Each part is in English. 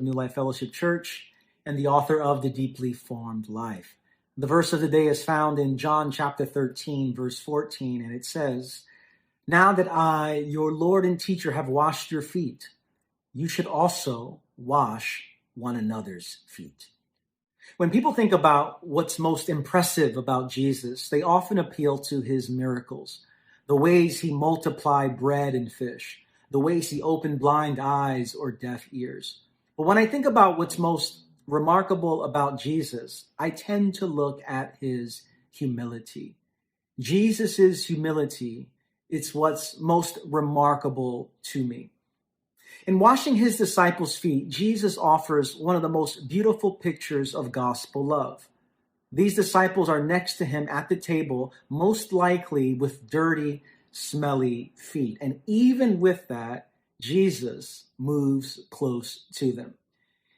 New Life Fellowship Church and the author of The Deeply Formed Life. The verse of the day is found in John chapter 13, verse 14, and it says, "Now that I, your Lord and teacher, have washed your feet, you should also wash one another's feet." When people think about what's most impressive about Jesus, they often appeal to his miracles, the ways he multiplied bread and fish, the ways he opened blind eyes or deaf ears. But when I think about what's most remarkable about Jesus, I tend to look at his humility. Jesus's humility, it's what's most remarkable to me. In washing his disciples' feet, Jesus offers one of the most beautiful pictures of gospel love. These disciples are next to him at the table, most likely with dirty, smelly feet. And even with that, Jesus moves close to them.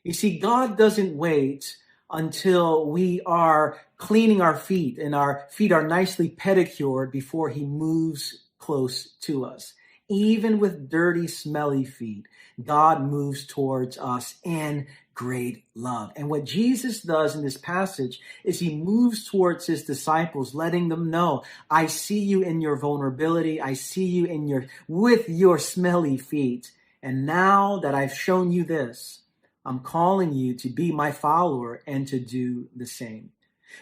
You see, God doesn't wait until we are cleaning our feet and our feet are nicely pedicured before he moves close to us. Even with dirty, smelly feet, God moves towards us in great love. And what Jesus does in this passage is he moves towards his disciples, letting them know, I see you in your vulnerability. I see you with your smelly feet. And now that I've shown you this, I'm calling you to be my follower and to do the same.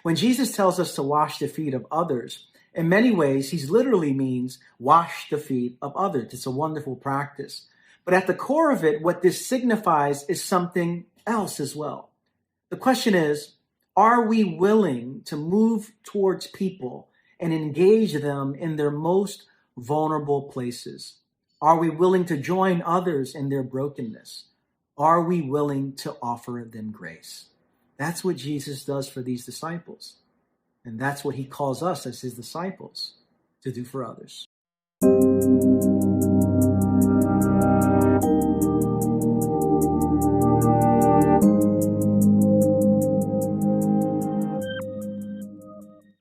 When Jesus tells us to wash the feet of others, in many ways, he literally means wash the feet of others. It's a wonderful practice. But at the core of it, what this signifies is something else as well. The question is, are we willing to move towards people and engage them in their most vulnerable places? Are we willing to join others in their brokenness? Are we willing to offer them grace? That's what Jesus does for these disciples. And that's what he calls us as his disciples to do for others.